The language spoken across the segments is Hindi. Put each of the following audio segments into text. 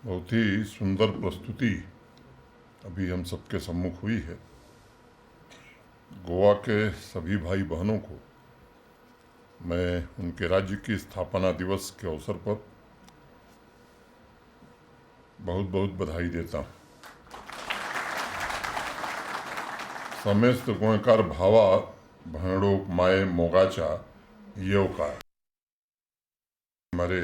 बहुत ही सुंदर प्रस्तुति अभी हम सबके सम्मुख हुई है। गोवा के सभी भाई बहनों को मैं उनके राज्य की स्थापना दिवस के अवसर पर बहुत बहुत बधाई देता हूँ। समेस्त गोयकार भावा भैंडोक माए मोगाचा येवकार। हमारे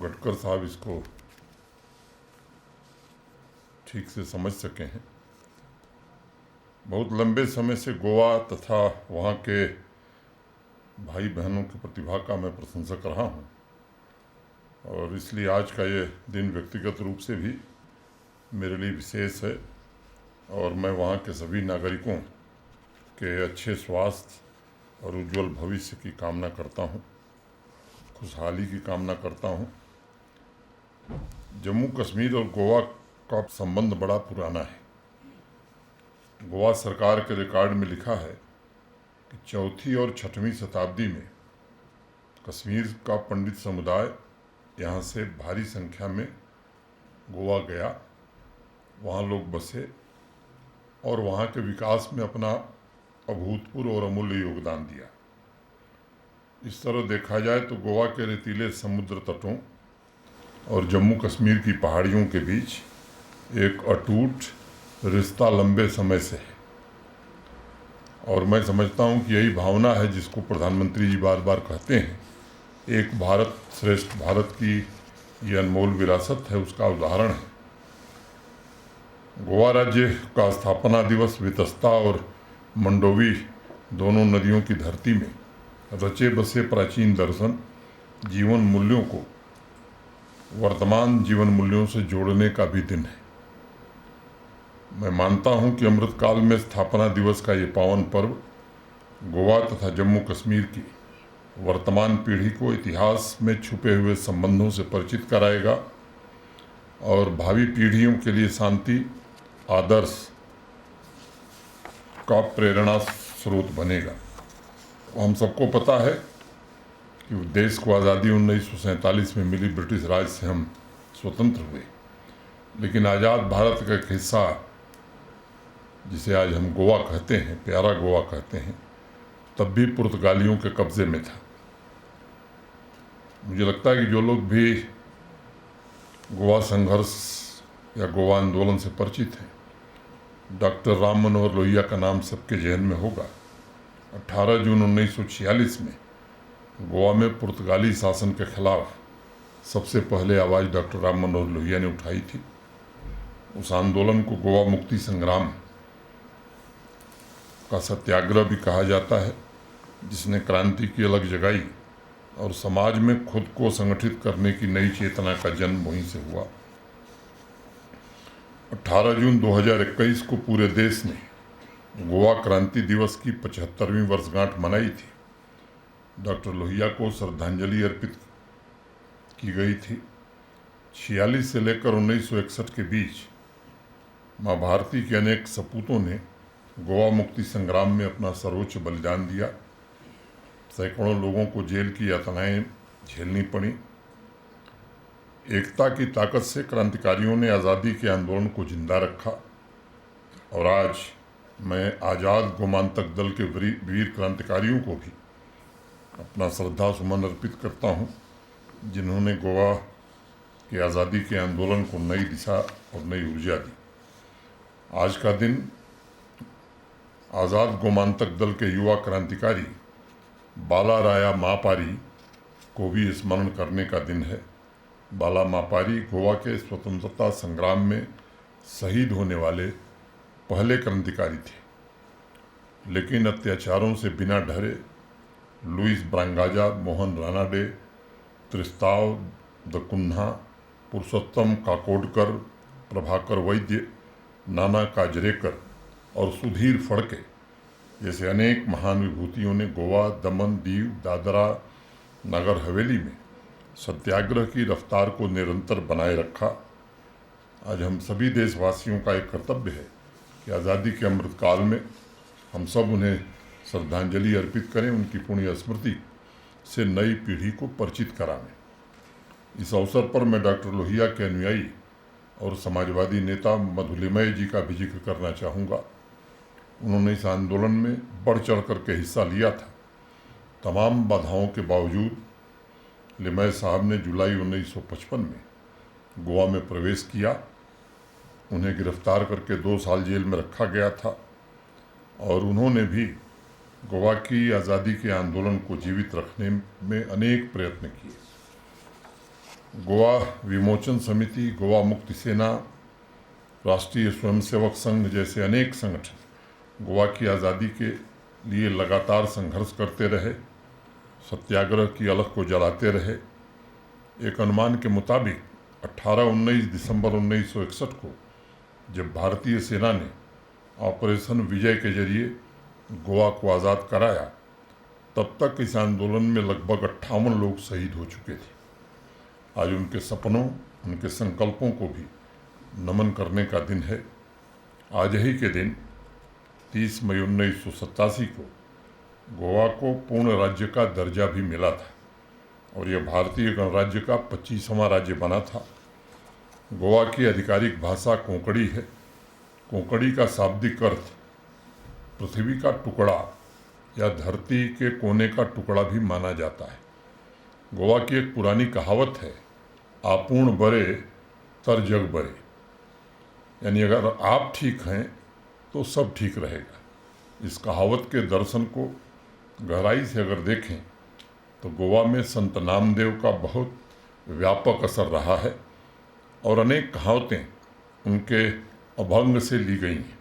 गडकर साहब इसको ठीक से समझ सके हैं। बहुत लंबे समय से गोवा तथा वहाँ के भाई बहनों की प्रतिभा का मैं प्रशंसक रहा हूँ और इसलिए आज का ये दिन व्यक्तिगत रूप से भी मेरे लिए विशेष है और मैं वहाँ के सभी नागरिकों के अच्छे स्वास्थ्य और उज्जवल भविष्य की कामना करता हूँ, खुशहाली की कामना करता हूँ। जम्मू कश्मीर और गोवा का संबंध बड़ा पुराना है। गोवा सरकार के रिकॉर्ड में लिखा है कि चौथी और छठवीं शताब्दी में कश्मीर का पंडित समुदाय यहाँ से भारी संख्या में गोवा गया, वहाँ लोग बसे और वहाँ के विकास में अपना अभूतपूर्व और अमूल्य योगदान दिया। इस तरह देखा जाए तो गोवा के रेतीले समुद्र तटों और जम्मू कश्मीर की पहाड़ियों के बीच एक अटूट रिश्ता लंबे समय से है और मैं समझता हूँ कि यही भावना है जिसको प्रधानमंत्री जी बार बार कहते हैं, एक भारत श्रेष्ठ भारत की ये अनमोल विरासत है, उसका उदाहरण है। गोवा राज्य का स्थापना दिवस वितस्ता और मंडोवी दोनों नदियों की धरती में रचे बसे प्राचीन दर्शन जीवन मूल्यों को वर्तमान जीवन मूल्यों से जोड़ने का भी दिन है। मैं मानता हूं कि अमृतकाल में स्थापना दिवस का ये पावन पर्व गोवा तथा जम्मू कश्मीर की वर्तमान पीढ़ी को इतिहास में छुपे हुए संबंधों से परिचित कराएगा और भावी पीढ़ियों के लिए शांति आदर्श का प्रेरणा स्रोत बनेगा। हम सबको पता है कि देश को आज़ादी 1947 में मिली, ब्रिटिश राज से हम स्वतंत्र हुए, लेकिन आज़ाद भारत का एक हिस्सा जिसे आज हम गोवा कहते हैं, प्यारा गोवा कहते हैं, तब भी पुर्तगालियों के कब्जे में था। मुझे लगता है कि जो लोग भी गोवा संघर्ष या गोवा आंदोलन से परिचित हैं, डॉक्टर राम मनोहर लोहिया का नाम सबके जहन में होगा। 18 जून 1946 में गोवा में पुर्तगाली शासन के खिलाफ सबसे पहले आवाज़ डॉक्टर राम मनोहर लोहिया ने उठाई थी। उस आंदोलन को गोवा मुक्ति संग्राम का सत्याग्रह भी कहा जाता है, जिसने क्रांति की अलग जगाई और समाज में खुद को संगठित करने की नई चेतना का जन्म वहीं से हुआ। 18 जून 2021 को पूरे देश ने गोवा क्रांति दिवस की 75वीं वर्षगांठ मनाई थी। डॉक्टर लोहिया को श्रद्धांजलि अर्पित की गई थी। 46 से लेकर 1961 के बीच माँ भारती के अनेक सपूतों ने गोवा मुक्ति संग्राम में अपना सर्वोच्च बलिदान दिया। सैकड़ों लोगों को जेल की यातनाएं झेलनी पड़ी। एकता की ताकत से क्रांतिकारियों ने आज़ादी के आंदोलन को जिंदा रखा और आज मैं आज़ाद गोमांतक दल के वीर क्रांतिकारियों को भी अपना श्रद्धा सुमन अर्पित करता हूँ, जिन्होंने गोवा के आज़ादी के आंदोलन को नई दिशा और नई ऊर्जा दी। आज का दिन आज़ाद गोमांतक दल के युवा क्रांतिकारी बाला राया मापारी को भी स्मरण करने का दिन है। बाला मापारी गोवा के स्वतंत्रता संग्राम में शहीद होने वाले पहले क्रांतिकारी थे, लेकिन अत्याचारों से बिना डरे लुइस ब्रांगाजा, मोहन रानाडे, त्रिस्ताव दकुन्हा, पुरुषोत्तम काकोडकर, प्रभाकर वैद्य, नाना काजरेकर और सुधीर फड़के जैसे अनेक महान विभूतियों ने गोवा, दमन, दीव, दादरा, नगर हवेली में सत्याग्रह की रफ्तार को निरंतर बनाए रखा। आज हम सभी देशवासियों का एक कर्तव्य है कि आज़ादी के अमृतकाल में हम सब उन्हें श्रद्धांजलि अर्पित करें, उनकी पुण्य स्मृति से नई पीढ़ी को परिचित कराएं। इस अवसर पर मैं डॉक्टर लोहिया के अनुयायी और समाजवादी नेता मधुलिमय जी का भी जिक्र करना चाहूँगा। उन्होंने इस आंदोलन में बढ़ चढ़ करके हिस्सा लिया था। तमाम बाधाओं के बावजूद लिमय साहब ने जुलाई 1955 में गोवा में प्रवेश किया। उन्हें गिरफ्तार करके 2 साल जेल में रखा गया था और उन्होंने भी गोवा की आज़ादी के आंदोलन को जीवित रखने में अनेक प्रयत्न किए। गोवा विमोचन समिति, गोवा मुक्ति सेना, राष्ट्रीय स्वयंसेवक संघ जैसे अनेक संगठन गोवा की आज़ादी के लिए लगातार संघर्ष करते रहे, सत्याग्रह की अलख को जलाते रहे। एक अनुमान के मुताबिक 18-19 दिसंबर 1961 को जब भारतीय सेना ने ऑपरेशन विजय के जरिए गोवा को आज़ाद कराया, तब तक इस आंदोलन में लगभग 58 लोग शहीद हो चुके थे। आज उनके सपनों, उनके संकल्पों को भी नमन करने का दिन है। आज ही के दिन 30 मई 1987 को गोवा को पूर्ण राज्य का दर्जा भी मिला था और यह भारतीय गणराज्य का 25वां राज्य बना था। गोवा की आधिकारिक भाषा कोंकणी है। कोंकणी का शाब्दिक अर्थ पृथ्वी का टुकड़ा या धरती के कोने का टुकड़ा भी माना जाता है। गोवा की एक पुरानी कहावत है, आपूर्ण बरे तर जग बरे, यानी अगर आप ठीक हैं तो सब ठीक रहेगा। इस कहावत के दर्शन को गहराई से अगर देखें तो गोवा में संत नामदेव का बहुत व्यापक असर रहा है और अनेक कहावतें उनके अभंग से ली गई हैं।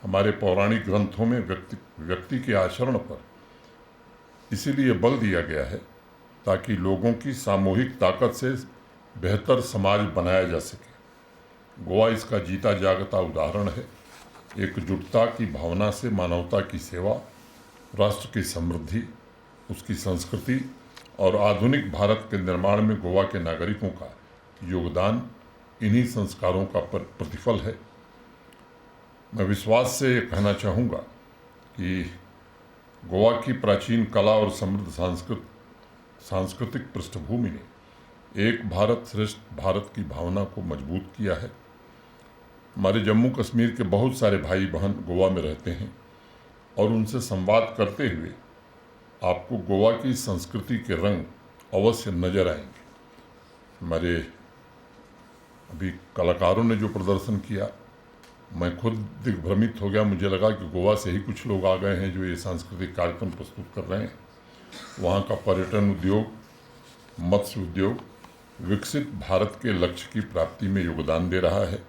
हमारे पौराणिक ग्रंथों में व्यक्ति के आचरण पर इसीलिए बल दिया गया है ताकि लोगों की सामूहिक ताकत से बेहतर समाज बनाया जा सके। गोवा इसका जीता जागता उदाहरण है। एकजुटता की भावना से मानवता की सेवा, राष्ट्र की समृद्धि, उसकी संस्कृति और आधुनिक भारत के निर्माण में गोवा के नागरिकों का योगदान इन्हीं संस्कारों का प्रतिफल है। मैं विश्वास से ये कहना चाहूँगा कि गोवा की प्राचीन कला और समृद्ध सांस्कृतिक पृष्ठभूमि ने एक भारत श्रेष्ठ भारत की भावना को मजबूत किया है। हमारे जम्मू कश्मीर के बहुत सारे भाई बहन गोवा में रहते हैं और उनसे संवाद करते हुए आपको गोवा की संस्कृति के रंग अवश्य नजर आएंगे। हमारे अभी कलाकारों ने जो प्रदर्शन किया, मैं खुद दिग्भ्रमित हो गया। मुझे लगा कि गोवा से ही कुछ लोग आ गए हैं जो ये सांस्कृतिक कार्यक्रम प्रस्तुत कर रहे हैं। वहाँ का पर्यटन उद्योग, मत्स्य उद्योग विकसित भारत के लक्ष्य की प्राप्ति में योगदान दे रहा है।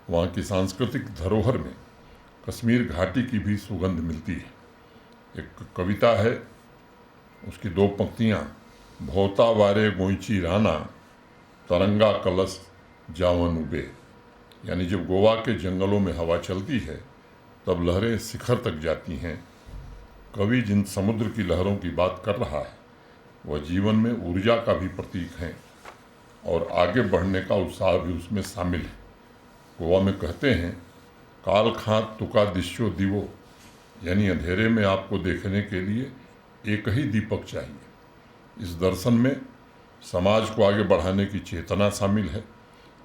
वहाँ की सांस्कृतिक धरोहर में कश्मीर घाटी की भी सुगंध मिलती है। एक कविता है, उसकी 2 पंक्तियाँ, भोता वारे गोईची राना तरंगा कलश जावन उबे, यानी जब गोवा के जंगलों में हवा चलती है तब लहरें शिखर तक जाती हैं। कवि जिन समुद्र की लहरों की बात कर रहा है वह जीवन में ऊर्जा का भी प्रतीक हैं और आगे बढ़ने का उत्साह भी उसमें शामिल है। गोवा में कहते हैं, काल खात तुका दिश्यो दिवो, यानी अंधेरे में आपको देखने के लिए एक ही दीपक चाहिए। इस दर्शन में समाज को आगे बढ़ाने की चेतना शामिल है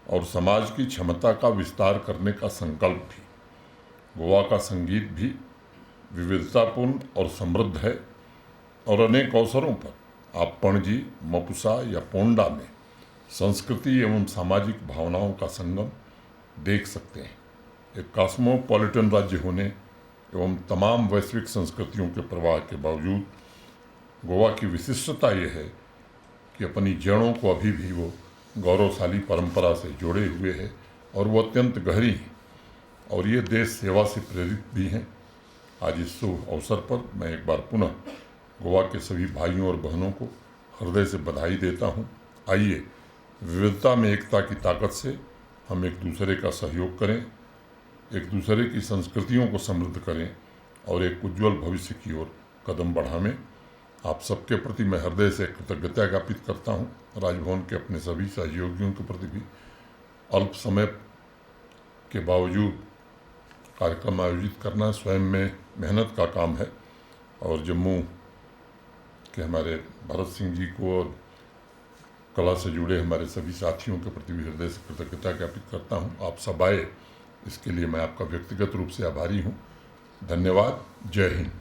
और समाज की क्षमता का विस्तार करने का संकल्प भी। गोवा का संगीत भी विविधतापूर्ण और समृद्ध है और अनेक अवसरों पर आप पणजी, मपुसा या पोंडा में संस्कृति एवं सामाजिक भावनाओं का संगम देख सकते हैं। एक कॉस्मोपॉलिटन राज्य होने एवं तमाम वैश्विक संस्कृतियों के प्रवाह के बावजूद गोवा की विशिष्टता ये है कि अपनी जड़ों को अभी भी वो गौरवशाली परंपरा से जोड़े हुए है और वो अत्यंत गहरी हैं और ये देश सेवा से प्रेरित भी हैं। आज इस शुभ अवसर पर मैं एक बार पुनः गोवा के सभी भाइयों और बहनों को हृदय से बधाई देता हूँ। आइए विविधता में एकता की ताकत से हम एक दूसरे का सहयोग करें, एक दूसरे की संस्कृतियों को समृद्ध करें और एक उज्जवल भविष्य की ओर कदम बढ़ावें। आप सबके प्रति मैं हृदय से कृतज्ञता ज्ञापित करता हूँ। राजभवन के अपने सभी सहयोगियों के प्रति भी अल्प समय के बावजूद कार्यक्रम आयोजित करना स्वयं में मेहनत का काम है और जम्मू के हमारे भरत सिंह जी को और कला से जुड़े हमारे सभी साथियों के प्रति भी हृदय से कृतज्ञता ज्ञापित करता हूँ। आप सब आए, इसके लिए मैं आपका व्यक्तिगत रूप से आभारी हूँ। धन्यवाद। जय हिंद।